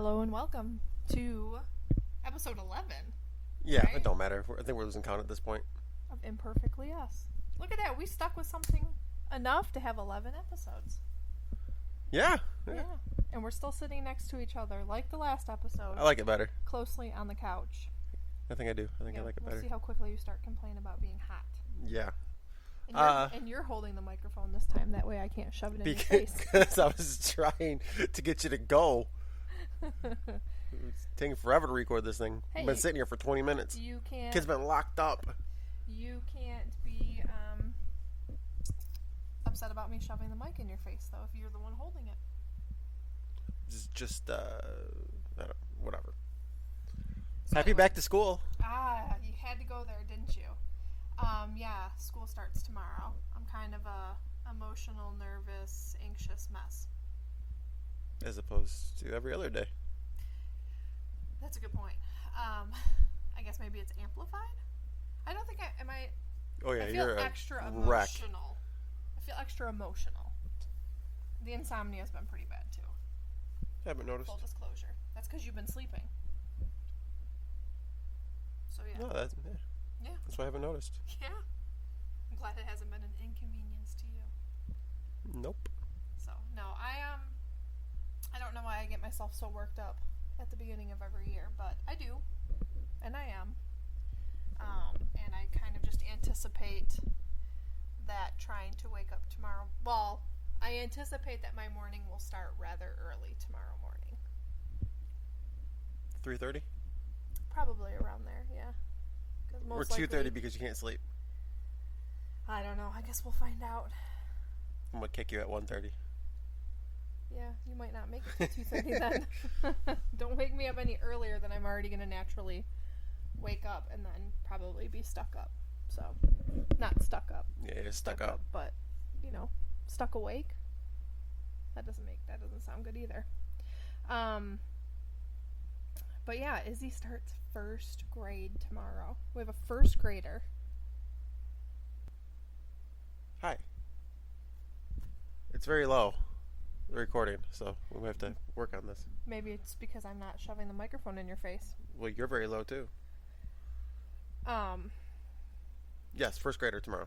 Hello and welcome to episode 11. Yeah, Right? it don't matter. I think we're losing count at this point. Of Imperfectly Us. Look at that. We stuck with something enough to have 11 episodes. Yeah. And we're still sitting next to each other like the last episode. I like it better. Closely on the couch. I think I do. I think I like it we'll better. see how quickly you start complaining about being hot. Yeah. And you're holding the microphone this time. That way I can't shove it in your face. Because I was trying to get you to go. It's taking forever to record this thing. Hey, I've been sitting here for 20 minutes. You can't. Kid's been locked up. You can't be upset about me shoving the mic in your face, though, if you're the one holding it. Just I don't, whatever. So Happy back to school. You had to go there, didn't you? Yeah, school starts tomorrow. I'm kind of a emotional, nervous, anxious mess. As opposed to every other day. That's a good point. I guess maybe it's amplified? I don't think I Oh yeah, I feel you're a extra wreck. emotional. I feel extra emotional. The insomnia's been pretty bad too. Haven't noticed. Full disclosure. That's because you've been sleeping. So yeah. No, Yeah. that's why I haven't noticed. Yeah. I'm glad it hasn't been an inconvenience to you. Nope. So no, I don't know why I get myself so worked up at the beginning of every year, but I do, and I am. And I kind of just anticipate that trying to wake up tomorrow. Well, I anticipate that my morning will start rather early tomorrow morning. 3:30 Probably around there, yeah. or 2:30 because you can't sleep. I don't know. I guess we'll find out. I'm gonna kick you at 1:30. Yeah, you might not make it to 2:30 then. Don't wake me up any earlier than I'm already going to naturally wake up and then probably be stuck up. So, not stuck up. Yeah, you're stuck up. But, stuck awake. That doesn't sound good either. But yeah, Izzy starts first grade tomorrow. We have a first grader. Hi. It's very low, the recording, so we have to work on this. Maybe it's because I'm not shoving the microphone in your face. Well, you're very low too. Yes, first grader tomorrow.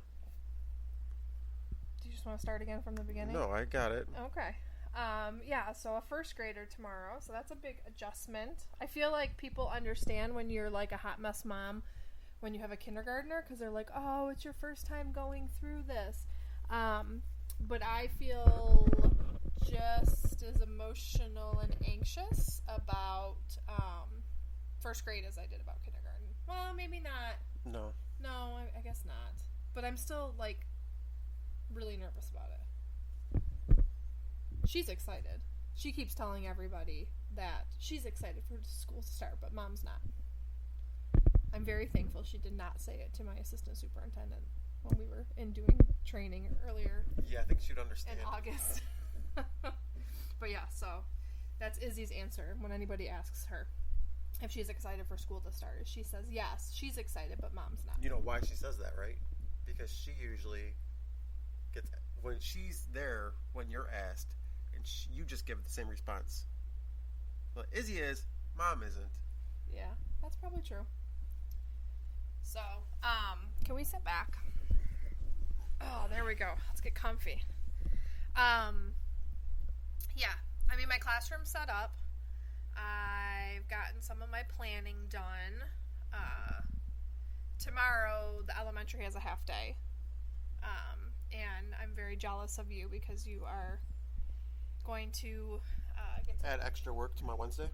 Do you just want to start again from the beginning? No, I got it. Okay. Yeah, so a first grader tomorrow, so that's a big adjustment. I feel like people understand when you're like a hot mess mom when you have a kindergartner, because they're like, oh, it's your first time going through this. But I feel just as emotional and anxious about first grade as I did about kindergarten. Well, maybe not. No. No, I guess not. But I'm still, like, really nervous about it. She's excited. She keeps telling everybody that she's excited for school to start, but Mom's not. I'm very thankful she did not say it to my assistant superintendent when we were doing training earlier. Yeah, I think she'd understand. In August. But yeah, so that's Izzy's answer when anybody asks her if she's excited for school to start. She says, yes, she's excited, but Mom's not. You know why she says that, right? Because she usually gets, when she's there when you're asked, and you just give the same response. Well, Izzy is, Mom isn't. Yeah, that's probably true. So, can we sit back? Oh, there we go. Let's get comfy. Yeah, I mean, my classroom's set up. I've gotten some of my planning done. Tomorrow, the elementary has a half day. And I'm very jealous of you because you are going to get to Add extra work to my Wednesday?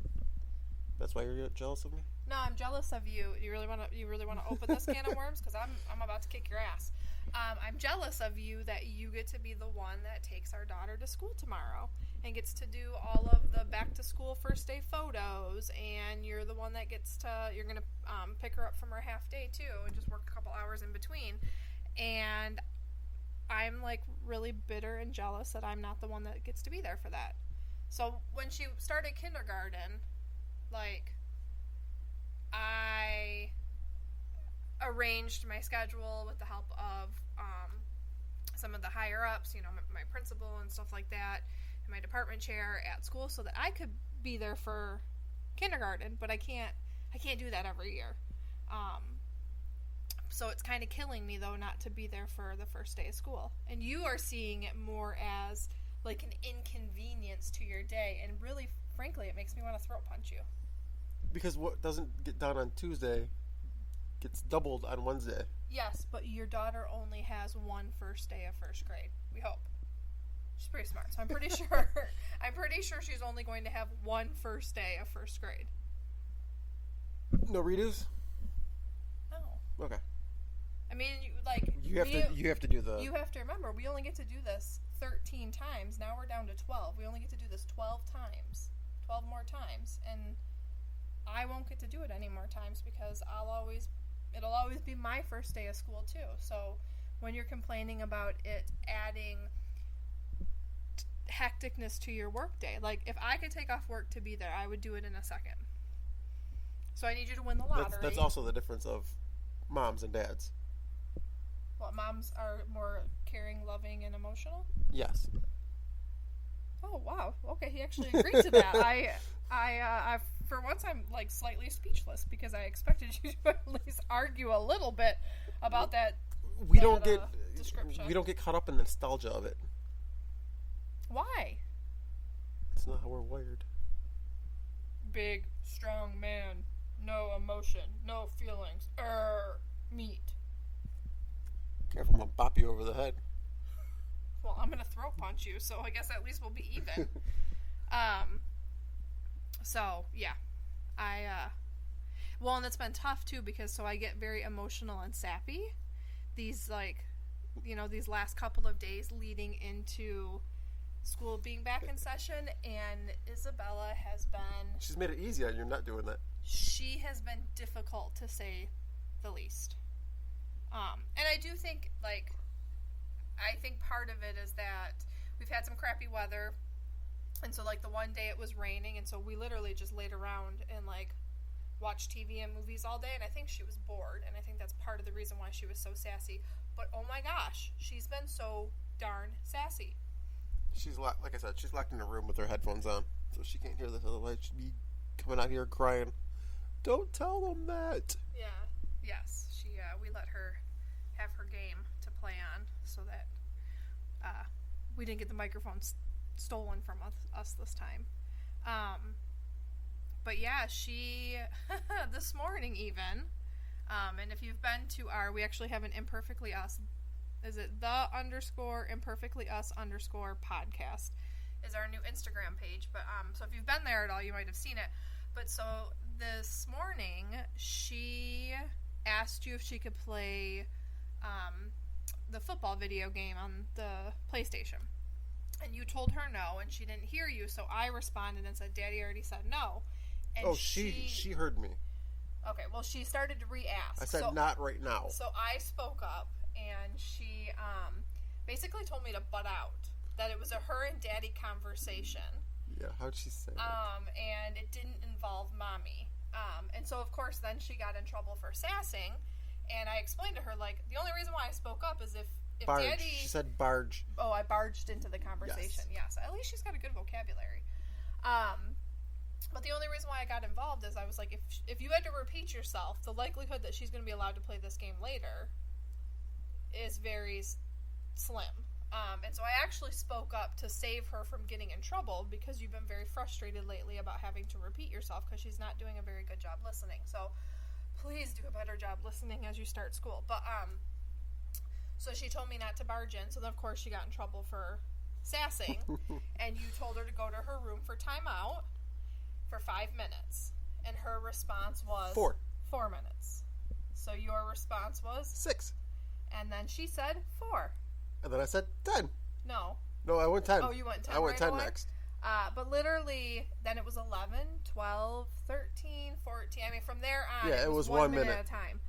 That's why you're jealous of me? No, I'm jealous of you. You really want to open this can of worms? Because I'm about to kick your ass. I'm jealous of you that you get to be the one that takes our daughter to school tomorrow and gets to do all of the back to school first day photos, and you're the one that you're going to pick her up from her half day too and just work a couple hours in between. And I'm like really bitter and jealous that I'm not the one that gets to be there for that. So when she started kindergarten, like, I arranged my schedule with the help of some of the higher ups, my principal and stuff like that, and my department chair at school, so that I could be there for kindergarten, but I can't do that every year. So it's kind of killing me, though, not to be there for the first day of school. And you are seeing it more as like an inconvenience to your day, and really, frankly, it makes me want to throat punch you. Because what doesn't get done on Tuesday gets doubled on Wednesday. Yes, but your daughter only has one first day of first grade. We hope. She's pretty smart, so I'm pretty sure. I'm pretty sure she's only going to have one first day of first grade. No redos? No. Okay. I mean, you have to do the. You have to remember, we only get to do this 13 times. Now we're down to 12. We only get to do this 12 times, 12 more times, and I won't get to do it any more times because it'll always be my first day of school too. So when you're complaining about it adding hecticness to your work day, like if I could take off work to be there, I would do it in a second. So I need you to win the lottery. That's also the difference of moms and dads. What, moms are more caring, loving, and emotional? Yes. Oh, wow. Okay, he actually agreed to that. I for once, I'm like slightly speechless because I expected you to at least argue a little bit about that. We don't get caught up in the nostalgia of it. Why? It's not how we're wired. Big, strong man, no emotion, no feelings. Meat. Careful, I'm gonna bop you over the head. Well, I'm gonna throat punch you, so I guess at least we'll be even. So yeah, well, and it's been tough too because I get very emotional and sappy. These these last couple of days leading into school being back in session, and Isabella has been. She's made it easier. You're not doing that. She has been difficult to say the least. And I do think, I think part of it is that we've had some crappy weather, and so, the one day it was raining, and so we literally just laid around and, watched TV and movies all day, and I think she was bored, and I think that's part of the reason why she was so sassy. But, oh my gosh, she's been so darn sassy. She's, like I said, she's locked in a room with her headphones on, so she can't hear this, otherwise she'd be coming out here crying. Don't tell them that! Yeah, yes. We let her have her game to play on so that we didn't get the microphone stolen from us this time. But yeah, she this morning even, and if you've been to we actually have an Imperfectly Us, is it _Imperfectly Us _ is our new Instagram page. But so if you've been there at all, you might have seen it. But so this morning she asked you if she could play the football video game on the PlayStation. And you told her no, and she didn't hear you, so I responded and said, Daddy already said no. And she heard me. Okay, well, she started to re-ask. I said not right now. So I spoke up, and she basically told me to butt out. That it was a her and Daddy conversation. Yeah, how'd she say that? And it didn't involve Mommy. And so, of course, then she got in trouble for sassing, and I explained to her, the only reason why I spoke up is if barge. Daddy... She said barge. Oh, I barged into the conversation, yes. At least she's got a good vocabulary. But the only reason why I got involved is I was like, if you had to repeat yourself, the likelihood that she's going to be allowed to play this game later is very slim. And so I actually spoke up to save her from getting in trouble because you've been very frustrated lately about having to repeat yourself because she's not doing a very good job listening. So please do a better job listening as you start school. But so she told me not to barge in. So then, of course, she got in trouble for sassing. And you told her to go to her room for timeout for 5 minutes. And her response was... 4 minutes. So your response was... 6. And then she said 4. And then I said 10. No, I went 10. Oh, you went 10 I went right 10 away? next. But literally, then it was 11, 12, 13, 14. I mean, from there on, yeah, it was 1 minute at a time.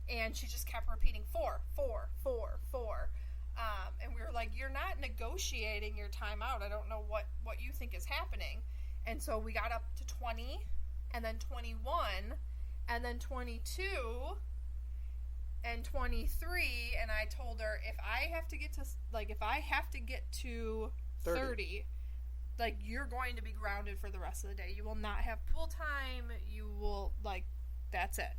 And she just kept repeating 4, 4, 4, 4. And we were like, you're not negotiating your timeout. I don't know what you think is happening. And so we got up to 20, and then 21, and then 22, and 23, and I told her if I have to get to 30, like, you're going to be grounded for the rest of the day. You will not have pool time. You will, like, that's it.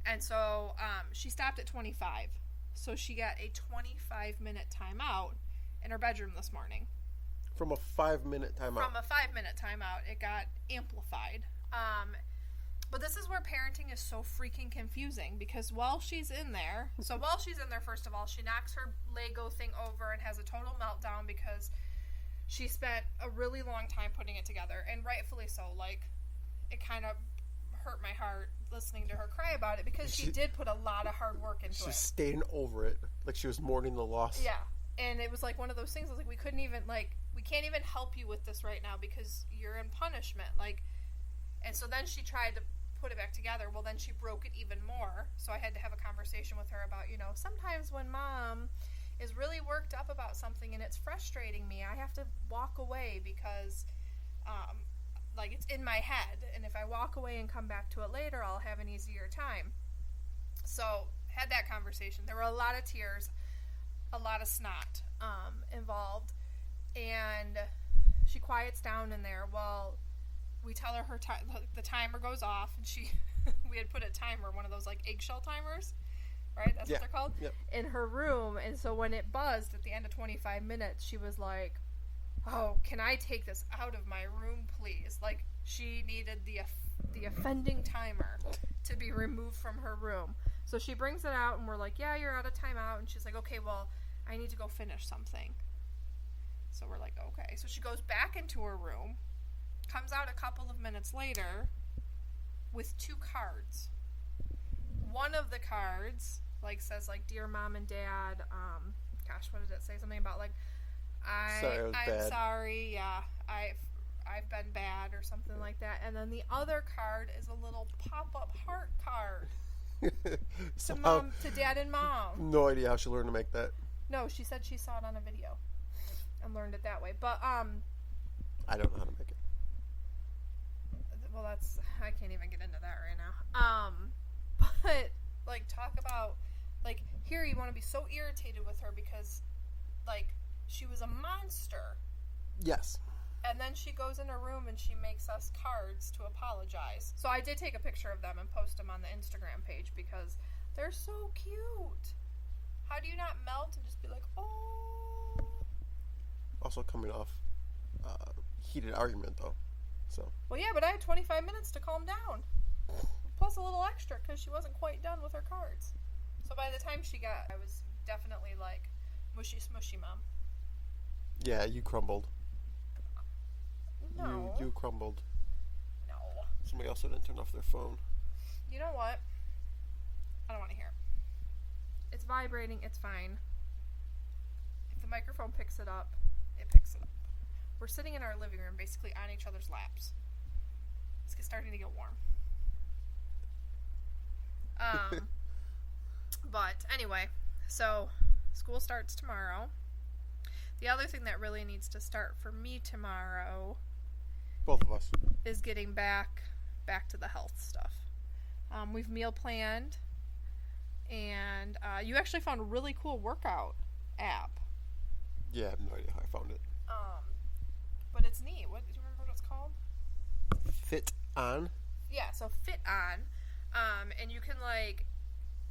And so she stopped at 25. So she got a 25-minute timeout in her bedroom this morning. From a 5-minute timeout. From a 5-minute timeout. It got amplified. But this is where parenting is so freaking confusing, because while she's in there, first of all, she knocks her Lego thing over and has a total meltdown because she spent a really long time putting it together, and rightfully so. Like, it kind of hurt my heart listening to her cry about it, because she did put a lot of hard work into it. She's staying over it, like she was mourning the loss. Yeah, and it was like one of those things. I was like, we can't even help you with this right now because you're in punishment. Like, and so then she tried to put it back together. Well, then she broke it even more. So I had to have a conversation with her about, sometimes when mom is really worked up about something and it's frustrating me, I have to walk away because, like, it's in my head. And if I walk away and come back to it later, I'll have an easier time. So had that conversation. There were a lot of tears, a lot of snot involved. And she quiets down in there. Well, we tell her the timer goes off, and we had put a timer, one of those like eggshell timers, right? That's what they're called? Yep. In her room. And so when it buzzed at the end of 25 minutes, she was like, oh, can I take this out of my room, please? Like, she needed the offending timer to be removed from her room. So she brings it out, and we're like, yeah, you're out of timeout. And she's like, okay, well, I need to go finish something. So we're like, okay. So she goes back into her room, comes out a couple of minutes later with 2 cards. One of the cards, like, says, like, Dear Mom and Dad, what did it say? Something about, like, I'm sorry, yeah, I've been bad, or something like that. And then the other card is a little pop-up heart card to Dad and Mom. No idea how she learned to make that. No, she said she saw it on a video and learned it that way. But I don't know how to make it. Well, I can't even get into that right now. But, like, talk about, like, here you want to be so irritated with her because, like, she was a monster. Yes. And then she goes in her room and she makes us cards to apologize. So I did take a picture of them and post them on the Instagram page because they're so cute. How do you not melt and just be like, oh? Also coming off heated argument, though. So. Well, yeah, but I had 25 minutes to calm down. Plus a little extra because she wasn't quite done with her cards. So by the time I was definitely like, mushy smushy, Mom. Yeah, you crumbled. No. You crumbled. No. Somebody else didn't turn off their phone. You know what? I don't want to hear it. It's vibrating. It's fine. If the microphone picks it up, it picks it up. We're sitting in our living room, basically on each other's laps. It's starting to get warm. But anyway, so school starts tomorrow. The other thing that really needs to start for me tomorrow, both of us, is getting back to the health stuff. We've meal planned, and you actually found a really cool workout app. Yeah, I have no idea how I found it. But it's neat. Do you remember what it's called? Fit On? Yeah, so Fit On. And you can, like,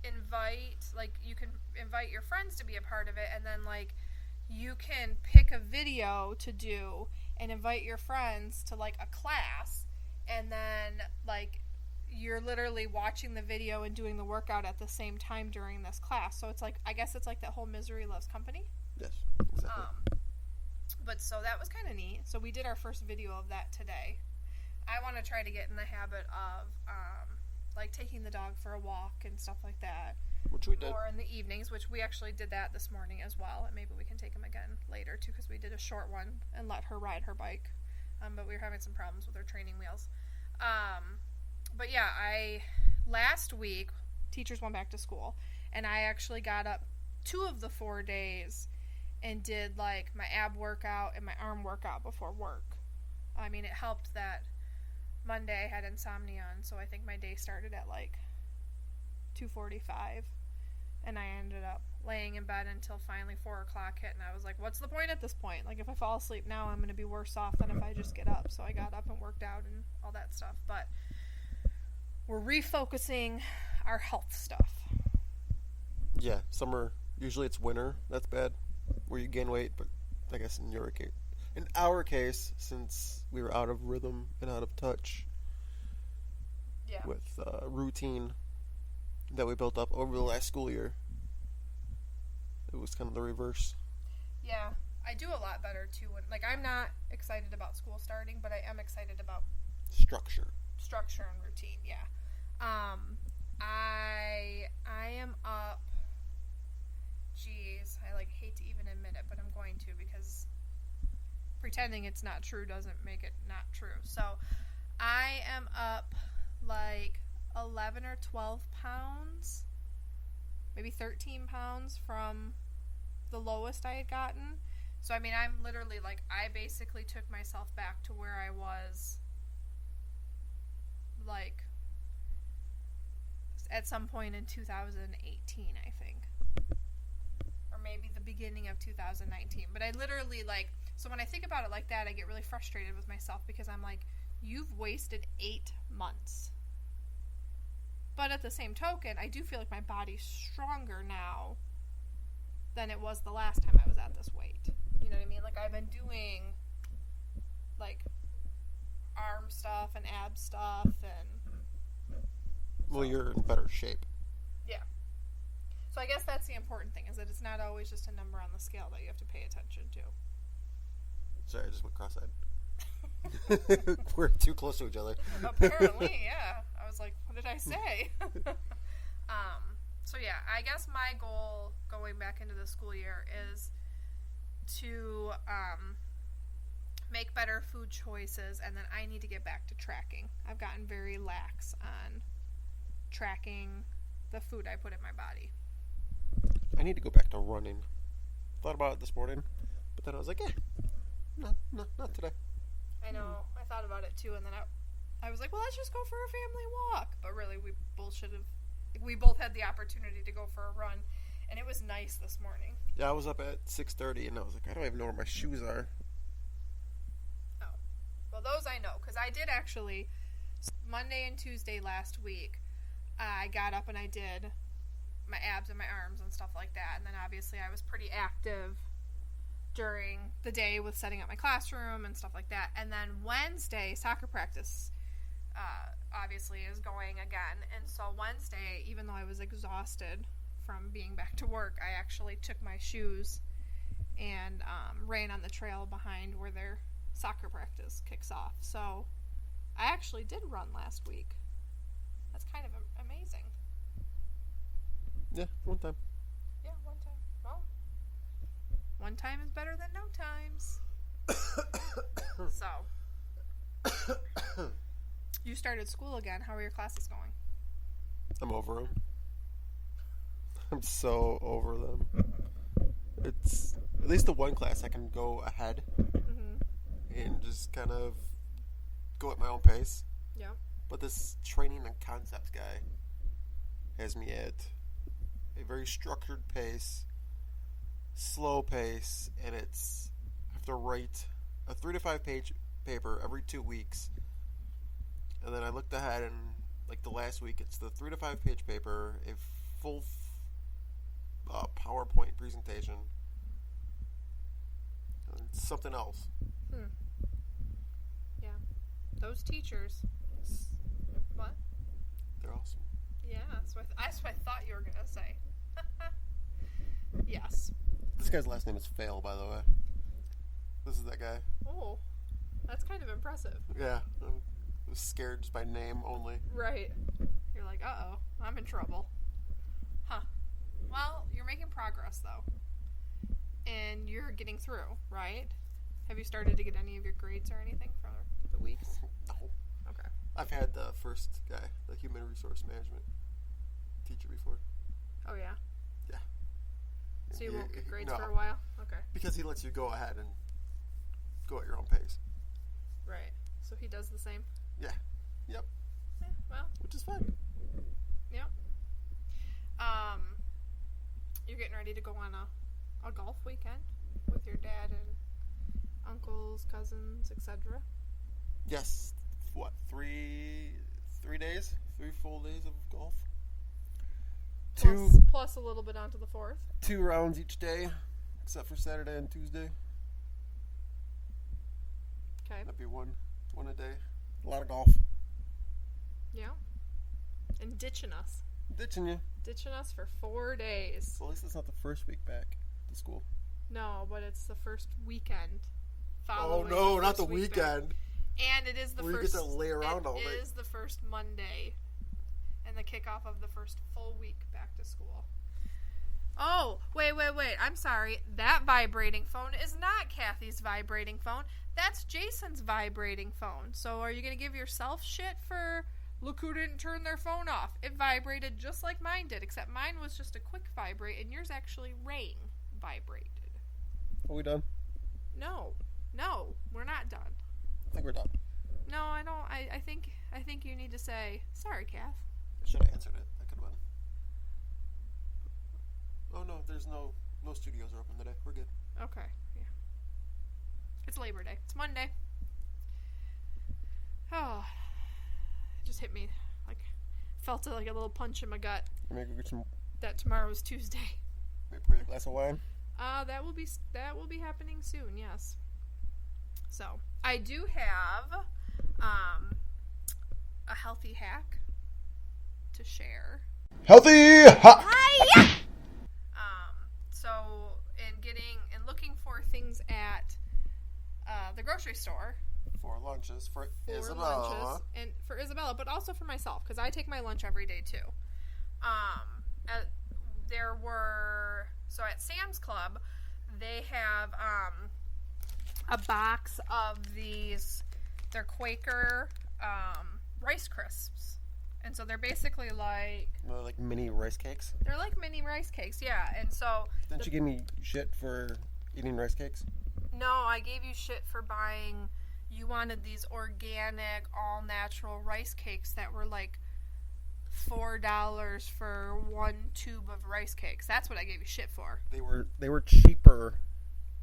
you can invite your friends to be a part of it, and then, like, you can pick a video to do and invite your friends to, like, a class, and then, like, you're literally watching the video and doing the workout at the same time during this class. So it's like, I guess it's like that whole Misery Loves Company. Yes, exactly. But so that was kind of neat. So we did our first video of that today. I want to try to get in the habit of, like, taking the dog for a walk and stuff like that. Which we did. More in the evenings, which we actually did that this morning as well. And maybe we can take him again later, too, because we did a short one and let her ride her bike. But we were having some problems with her training wheels. But yeah, last week, teachers went back to school. And I actually got up 2 of the 4 days and did, like, my ab workout and my arm workout before work. I mean, it helped that Monday I had insomnia, and so I think my day started at, like, 2:45. And I ended up laying in bed until finally 4 o'clock hit, and I was like, what's the point at this point? Like, if I fall asleep now, I'm going to be worse off than if I just get up. So I got up and worked out and all that stuff. But we're refocusing our health stuff. Yeah, summer, usually it's winter. That's bad, where you gain weight. But I guess in our case, since we were out of rhythm and out of touch with routine that we built up over the last school year, it was kind of the reverse. Yeah, I do a lot better too. Like, I'm not excited about school starting, but I am excited about structure and routine. Yeah. I am up. Geez, I hate to even admit it, but I'm going to, because pretending it's not true doesn't make it not true. So I am up 11 or 12 pounds, maybe 13 pounds from the lowest I had gotten. So, I mean, I'm literally I basically took myself back to where I was at some point in 2018, I think. Or maybe the beginning of 2019. But I literally, so when I think about it like that, I get really frustrated with myself, because I'm like, you've wasted 8 months. But at the same token, I do feel like my body's stronger now than it was the last time I was at this weight. You know what I mean? I've been doing, arm stuff and ab stuff, and... Well, you're in better shape. Yeah. So I guess that's the important thing, is that it's not always just a number on the scale that you have to pay attention to. Sorry, I just went cross-eyed. We're too close to each other. Apparently, yeah. I was like, what did I say? So yeah, I guess my goal going back into the school year is to make better food choices, and then I need to get back to tracking. I've gotten very lax on tracking the food I put in my body. I need to go back to running. Thought about it this morning, but then I was like, no, not today. I know. I thought about it too, and then I was like, well, let's just go for a family walk. But really, we both had the opportunity to go for a run, and it was nice this morning. Yeah, I was up at 6:30, and I was like, I don't even know where my shoes are. Oh. Well, those I know, because I did actually, Monday and Tuesday last week, I got up and I did my abs and my arms and stuff like that, and then obviously I was pretty active during the day with setting up my classroom and stuff like that. And then Wednesday, soccer practice obviously is going again. And so Wednesday, even though I was exhausted from being back to work, I actually took my shoes and ran on the trail behind where their soccer practice kicks off. So I actually did run last week. That's kind of amazing. Yeah, one time. Yeah, one time. Well, one time is better than no times. So, you started school again. How are your classes going? I'm over them. I'm so over them. It's at least the one class I can go ahead and just kind of go at my own pace. Yeah. But this training and concepts guy has me at a very structured pace, slow pace, and it's I have to write a 3 to 5 page paper every 2 weeks. And then I looked ahead, and the last week, it's the 3 to 5 page paper, a full PowerPoint presentation, and something else. Yeah, those teachers. What? They're awesome. Yeah, that's what I thought you were gonna say. Yes. This guy's last name is Fail, by the way. This is that guy. Oh, that's kind of impressive. Yeah, I was scared just by name only. Right. You're like, uh-oh, I'm in trouble. Huh. Well, you're making progress, though. And you're getting through, right? Have you started to get any of your grades or anything for the weeks? No. Okay. I've had the first guy, the human resource management teacher before. Oh, yeah? Yeah. So you won't get grades No. for a while? Okay. Because he lets you go ahead and go at your own pace. Right. So he does the same? Yeah. Yep. Yeah, well. Which is fine. Yep. getting ready to go on a golf weekend with your dad and uncles, cousins, etc.? Yes. What, 3 days? 3 full days of golf? Plus a little bit onto the 4th. 2 rounds each day, except for Saturday and Tuesday. Okay. That'd be one a day. A lot of golf. Yeah. And ditching us. Ditching you. Ditching us for 4 days. So at least it's not the first week back to school. No, but it's the first weekend. Oh no, not the weekend. And it is the where first. You get to lay around all day. It is the first Monday, and the kickoff of the first full week back to school. Oh, wait! I'm sorry. That vibrating phone is not Kathy's vibrating phone. That's Jason's vibrating phone. So are you gonna give yourself shit for? Look who didn't turn their phone off. It vibrated just like mine did, except mine was just a quick vibrate, and yours actually rang vibrated. Are we done? No, we're not done. I think we're done. No, I don't. I think you need to say sorry, Kath. I should have answered it. I could win. Oh no, there's no studios are open today. We're good. Okay, yeah. It's Labor Day. It's Monday. Oh, it just hit me felt it like a little punch in my gut. Maybe go get some. That tomorrow is Tuesday. Maybe pour you a glass of wine. That will be happening soon. Yes. So I do have a healthy hack to share. Healthy hack. Hi. So in looking for things at the grocery store. For lunches for Isabella. And for Isabella, but also for myself, because I take my lunch every day too. So at Sam's Club, they have a box of these. They're Quaker Rice Crisps, and so they're basically like mini rice cakes. They're like mini rice cakes, yeah. And so didn't you give me shit for eating rice cakes? No, I gave you shit for buying. You wanted these organic, all-natural rice cakes that were like $4 for one tube of rice cakes. That's what I gave you shit for. They were cheaper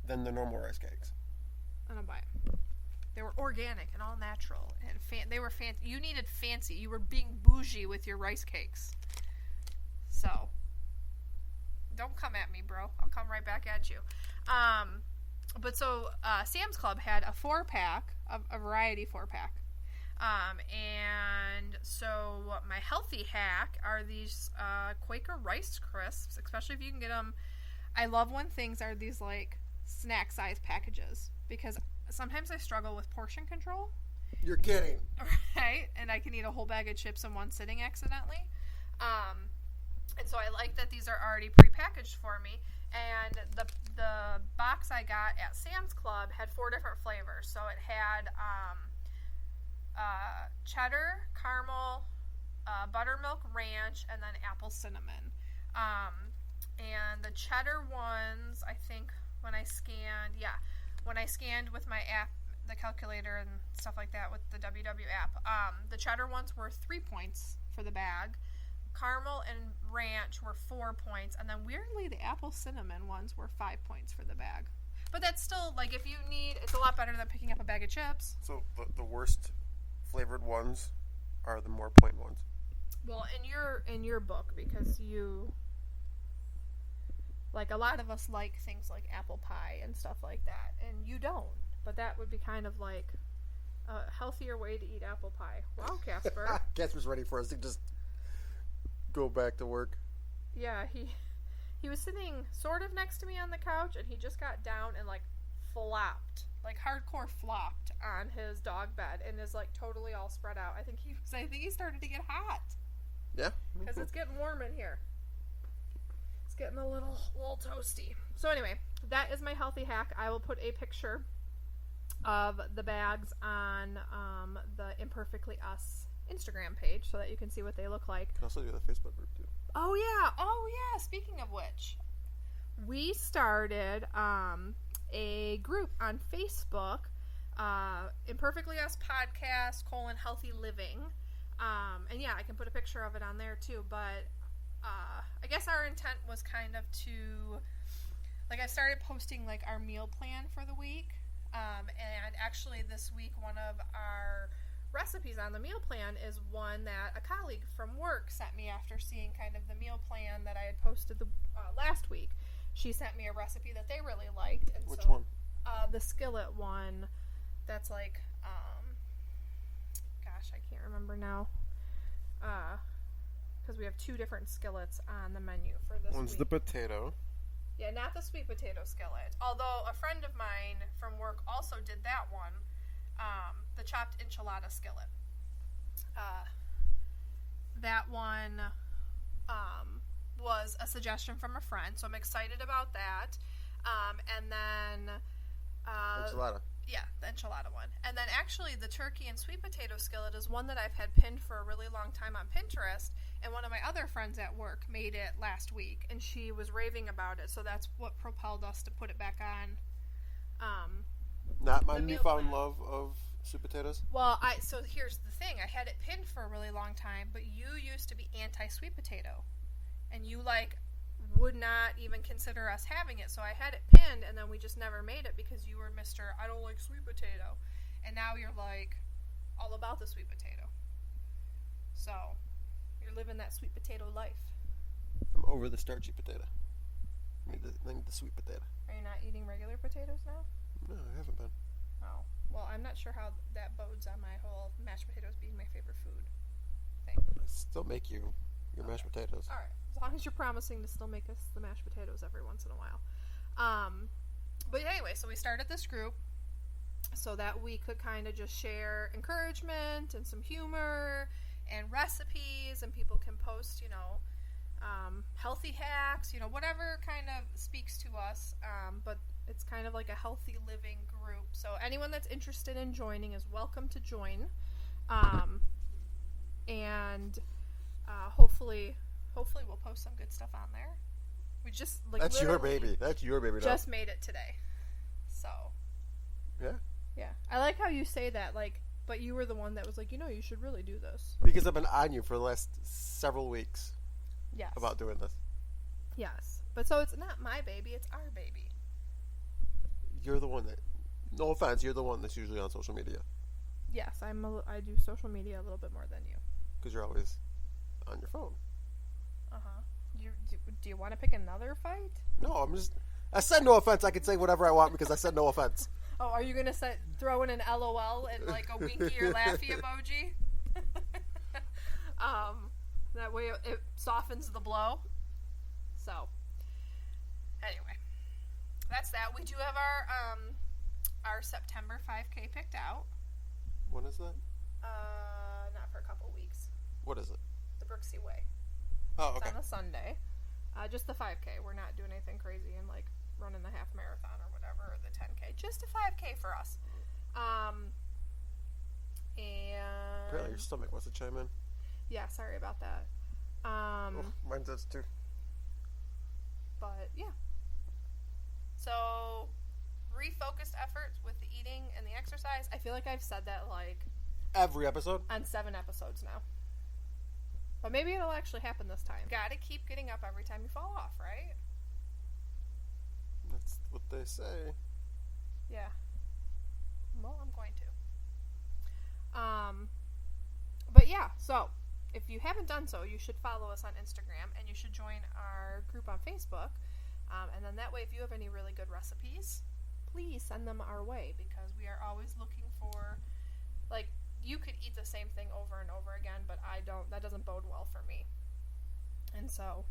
than the normal rice cakes. I don't buy it. They were organic and all natural, and they were fancy. You needed fancy. You were being bougie with your rice cakes. So, don't come at me, bro. I'll come right back at you. But so Sam's Club had a 4-pack, a variety 4-pack. And so my healthy hack are these Quaker Rice Crisps, especially if you can get them. I love when things are these like snack size packages, because sometimes I struggle with portion control. You're kidding. Right? And I can eat a whole bag of chips in one sitting accidentally. And so I like that these are already prepackaged for me. And the box I got at Sam's Club had 4 different flavors. So it had cheddar, caramel, buttermilk ranch, and then apple cinnamon. And the cheddar ones, I think when I scanned with my app, the calculator and stuff like that with the WW app, the cheddar ones were 3 points for the bag. Caramel and ranch were 4 points, and then weirdly the apple cinnamon ones were 5 points for the bag. But that's still, like, if you need, it's a lot better than picking up a bag of chips. So the worst flavored ones are the more point ones. Well, in your book, because you, like, a lot of us like things like apple pie and stuff like that, and you don't. But that would be kind of like a healthier way to eat apple pie. Wow, Casper. Casper's ready for us to just go back to work. Yeah, he was sitting sort of next to me on the couch, and he just got down and like flopped, like hardcore flopped on his dog bed, and is like totally all spread out. I think he started to get hot. Yeah, because it's getting warm in here. It's getting a little toasty. So anyway, that is my healthy hack. I will put a picture of the bags on the Imperfectly Us Instagram page so that you can see what they look like. You can also do the Facebook group too. Oh yeah. Speaking of which, we started a group on Facebook, Imperfectly Us Podcast / Healthy Living, and yeah, I can put a picture of it on there too. But I guess our intent was kind of to, like, I started posting, like, our meal plan for the week. And actually this week, one of our recipes on the meal plan is one that a colleague from work sent me after seeing kind of the meal plan that I had posted last week. She sent me a recipe that they really liked. And Which one? The skillet one that's like, gosh, I can't remember now. Because we have 2 different skillets on the menu for this One's week. the potato. Yeah, not the sweet potato skillet. Although a friend of mine from work also did that one. The chopped enchilada skillet. That one was a suggestion from a friend, so I'm excited about that. And then... Enchilada. Yeah, the enchilada one. And then actually the turkey and sweet potato skillet is one that I've had pinned for a really long time on Pinterest, and one of my other friends at work made it last week, and she was raving about it, so that's what propelled us to put it back on. Not my the meal newfound plan. love of sweet potatoes. Well, so here's the thing. I had it pinned for a really long time, but you used to be anti-sweet potato. And you, like, would not even consider us having it. So I had it pinned, and then we just never made it because you were Mr. I don't like sweet potato. And now you're, like, all about the sweet potato. So, you're living that sweet potato life. I'm over the starchy potato. I need the sweet potato. Are you not eating regular potatoes now? No, I haven't been. Oh. Well, I'm not sure how that bodes on my whole mashed potatoes being my favorite food thing. I still make you your mashed potatoes. All right, as long as you're promising to still make us the mashed potatoes every once in a while. But anyway, so we started this group so that we could kind of just share encouragement and some humor and recipes, and people can post, healthy hacks, whatever kind of speaks to us. But it's kind of like a healthy living group. So anyone that's interested in joining is welcome to join. And hopefully we'll post some good stuff on there. We just That's your baby. That's your baby. Just made it today. So yeah. I like how you say that, like, but you were the one that was like, you should really do this. Because I've been on you for the last several weeks. Yes. About doing this. Yes. But so it's not my baby, it's our baby. You're the one that, no offense, you're the one that's usually on social media. Yes, I do social media a little bit more than you. Because you're always on your phone. Uh-huh. Do you want to pick another fight? No, I said no offense. I can say whatever I want because I said no offense. Oh, are you going to throw in an LOL and like a winky or laughy emoji? That way it softens the blow. So, anyway, that's that. We do have our September 5K picked out. When is that? Not for a couple weeks. What is it? The Brooksy Way. Oh, okay. It's on a Sunday. Just the 5K. We're not doing anything crazy and like running the half marathon or whatever, or the 10K. Just a 5K for us. And Apparently your stomach wants to chime in. yeah, sorry about that. Mine does too. But yeah. So refocused efforts with the eating and the exercise. I feel like I've said that like Every episode? on 7 episodes now. But maybe it'll actually happen this time. Gotta keep getting up every time you fall off, right? That's what they say. Yeah. Well, I'm going to. But yeah, so if you haven't done so, you should follow us on Instagram, and you should join our group on Facebook. And then that way, if you have any really good recipes, please send them our way, because we are always looking for, like, you could eat the same thing over and over again, but I don't. That doesn't bode well for me. And so,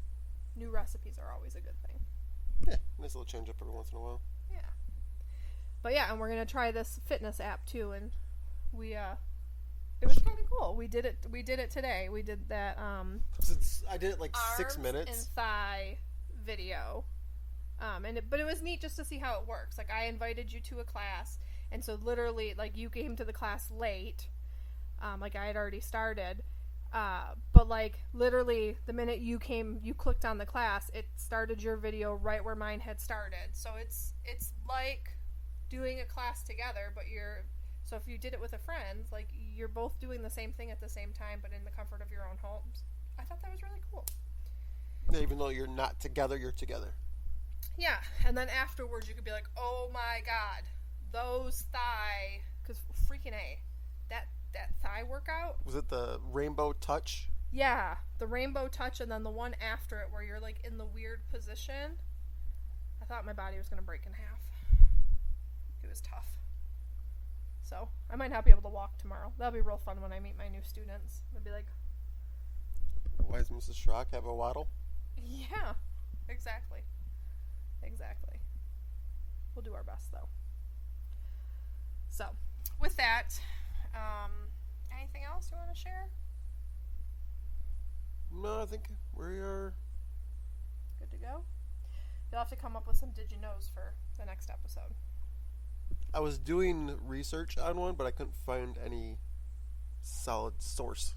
new recipes are always a good thing. Yeah, nice little change up every once in a while. Yeah. But yeah, and we're gonna try this fitness app too, and we it was kind of cool. We did it today. We did that Since I did it like arms 6 minutes. and thigh video. But it was neat just to see how it works. Like, I invited you to a class, and so literally, like, you came to the class late. Like, I had already started. But, like, literally, the minute you came, you clicked on the class, it started your video right where mine had started. So it's like doing a class together, but so if you did it with a friend, like, you're both doing the same thing at the same time, but in the comfort of your own homes. I thought that was really cool. Even though you're not together, you're together. Yeah, and then afterwards you could be like, oh my god, those thigh, because freaking A, that thigh workout. Was it the rainbow touch? Yeah, the rainbow touch, and then the one after it where you're like in the weird position. I thought my body was going to break in half. It was tough. So, I might not be able to walk tomorrow. That'll be real fun when I meet my new students. They'll be like, why does Mrs. Schrock have a waddle? Yeah, exactly. Exactly. We'll do our best, though. So, with that, anything else you want to share? No, I think we are good to go. You'll have to come up with some did you knows for the next episode. I was doing research on one, but I couldn't find any solid source.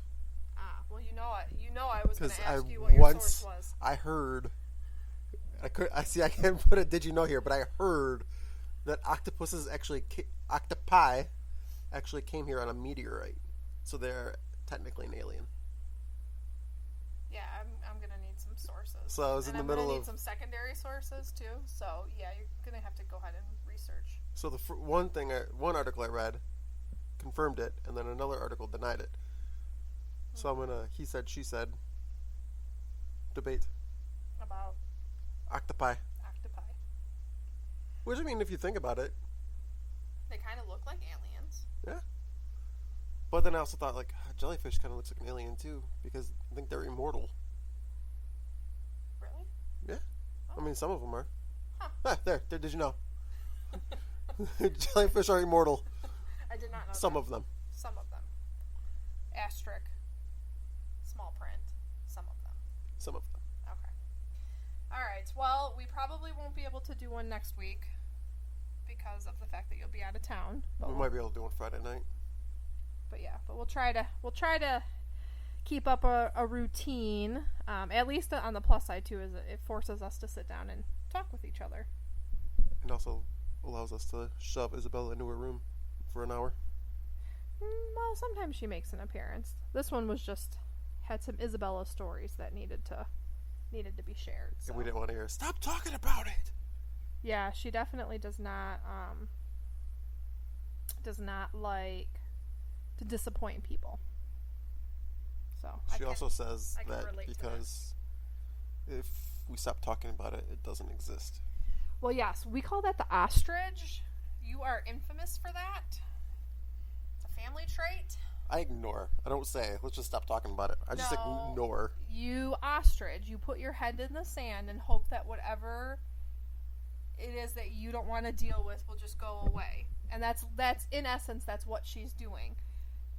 Well, you know I was going to ask you what your source was. I heard, I can't put a did you know here, but I heard that octopi actually came here on a meteorite, so they're technically an alien. Yeah, I'm going to need some sources. So I was in the middle of... I'm going to need some secondary sources, too. So, yeah, you're going to have to go ahead and research. So the one article I read confirmed it, and then another article denied it. So I'm going to he said, she said debate. About? Octopi. Which, I mean, if you think about it... They kind of look like aliens. Yeah. But then I also thought, like, jellyfish kind of looks like an alien, too, because I think they're immortal. Really? Yeah. Oh. I mean, some of them are. Huh. There, did you know? Jellyfish are immortal. I did not know Some that. of them. Some of them. Asterisk. Small print. Some of them. Some of them. Okay. Alright, well, we probably won't be able to do one next week because of the fact that you'll be out of town. We might be able to do one Friday night. But yeah, but we'll try to keep up a routine. At least on the plus side too, is it forces us to sit down and talk with each other. And also allows us to shove Isabella into her room for an hour. Well, sometimes she makes an appearance. This one had some Isabella stories that needed to be shared. So. And we didn't want to hear, stop talking about it. Yeah, she definitely does not like to disappoint people. So she also says that relate because if we stop talking about it, it doesn't exist. Well, yes, we call that the ostrich. You are infamous for that. It's a family trait. I ignore. I don't say, let's just stop talking about it. I just ignore. You ostrich. You put your head in the sand and hope that whatever it is that you don't want to deal with will just go away. And that's in essence, that's what she's doing.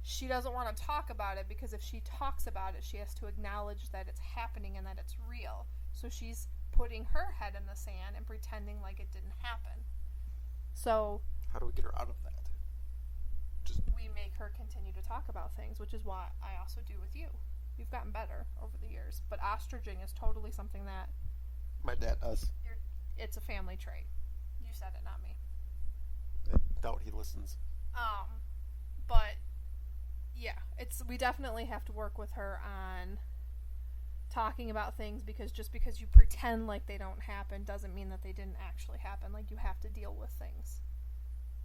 She doesn't want to talk about it because if she talks about it, she has to acknowledge that it's happening and that it's real. So she's putting her head in the sand and pretending like it didn't happen. So how do we get her out of that? We make her continue to talk about things, which is what I also do with you. You've gotten better over the years, but ostriching is totally something that my dad does. It's a family trait. You said it, not me. I doubt he listens. But yeah, we definitely have to work with her on talking about things because just because you pretend like they don't happen doesn't mean that they didn't actually happen. Like, you have to deal with things.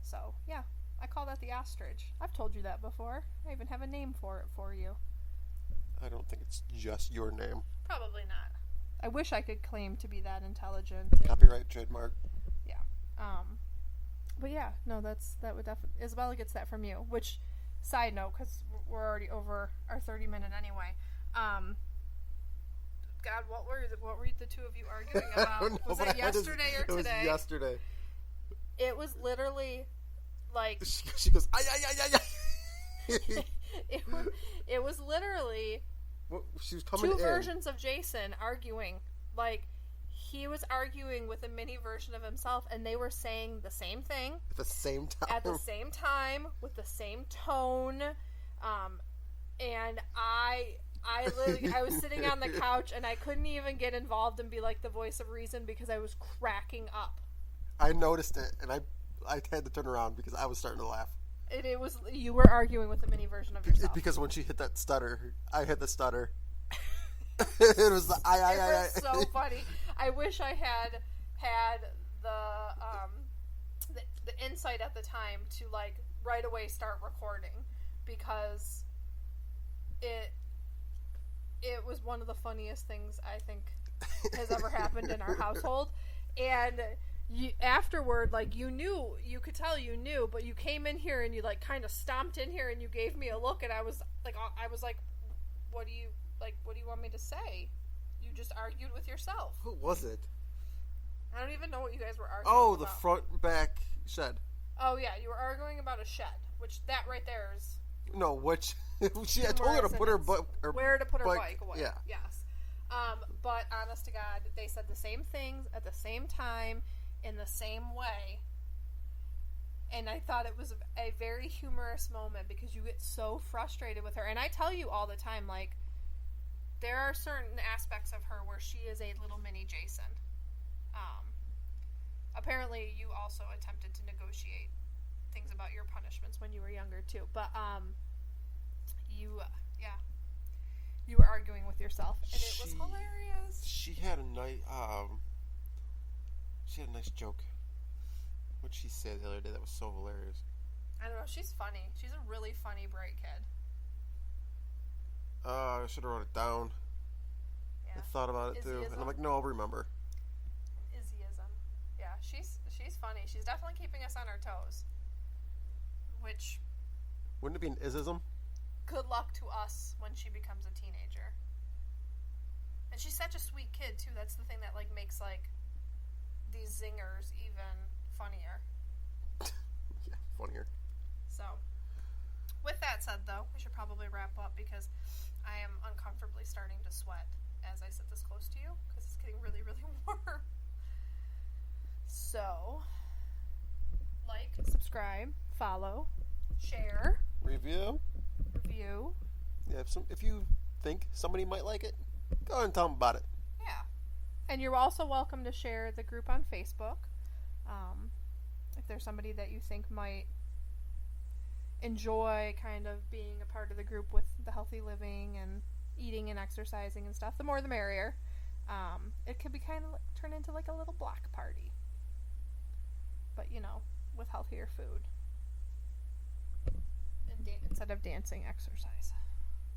So, yeah, I call that the ostrich. I've told you that before. I even have a name for it for you. I don't think it's just your name. Probably not. I wish I could claim to be that intelligent. Copyright, trademark. Yeah. But yeah, no, that would definitely... Isabella gets that from you, which, side note, because we're already over our 30-minute anyway, God, what were the two of you arguing about? Was it yesterday or today? It was yesterday. It was literally, like... She goes, ay, ay, ay, ay, ay. It was literally... Well, she was coming two versions of Jason arguing. Like, he was arguing with a mini version of himself, and they were saying the same thing. At the same time. At the same time, with the same tone. And I was sitting on the couch, and I couldn't even get involved and be like the voice of reason because I was cracking up. I noticed it, and I had to turn around because I was starting to laugh. It was you were arguing with a mini version of yourself. Because when she hit that stutter, I hit the stutter. It was the It was so funny. I wish I had the insight at the time to like right away start recording, because it was one of the funniest things I think has ever happened in our household. And afterward, like, you could tell you knew, but you came in here and you like kind of stomped in here and you gave me a look, and I was like, what do you want me to say? You just argued with yourself. Who was it? I don't even know what you guys were arguing Oh, about. the front back shed. Oh yeah, you were arguing about a shed, which that right there is. No, which I told her to put her butt. Where to put her bike away. Yeah. Yes. But honest to God, they said the same things at the same time in the same way. And I thought it was a very humorous moment, because you get so frustrated with her. And I tell you all the time, like, there are certain aspects of her where she is a little mini Jason. Apparently you also attempted to negotiate things about your punishments when you were younger too. But you were arguing with yourself, and it was hilarious. She had a nice joke. What she said the other day that was so hilarious. I don't know. She's funny. She's a really funny, bright kid. I should have wrote it down. Yeah. I thought about it too, and I'm like, no, I'll remember. Izzyism. Yeah, she's funny. She's definitely keeping us on our toes. Which, wouldn't it be an isism? Good luck to us when she becomes a teenager. And she's such a sweet kid too. That's the thing that like makes like these zingers even funnier. Yeah, funnier. So, with that said, though, we should probably wrap up, because I am uncomfortably starting to sweat as I sit this close to you, because it's getting really, really warm. So, like, subscribe, follow, share, review. Yeah, if you think somebody might like it, go ahead and tell them about it. Yeah. And you're also welcome to share the group on Facebook. If there's somebody that you think might enjoy kind of being a part of the group with the healthy living and eating and exercising and stuff, the more the merrier. It could be kind of like, turn into like a little block party, but with healthier food, and instead of dancing, exercise.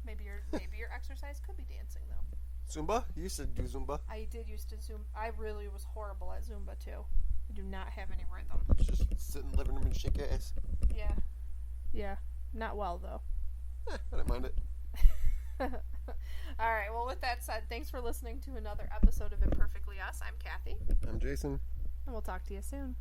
Maybe your exercise could be dancing though. Zumba? You used to do Zumba. I did used to Zumba. I really was horrible at Zumba too. I do not have any rhythm. Just sit in the living room and shake your ass. Yeah. Not well though. I don't mind it. Alright, well, with that said, thanks for listening to another episode of Imperfectly Us. I'm Kathy. I'm Jason. And we'll talk to you soon.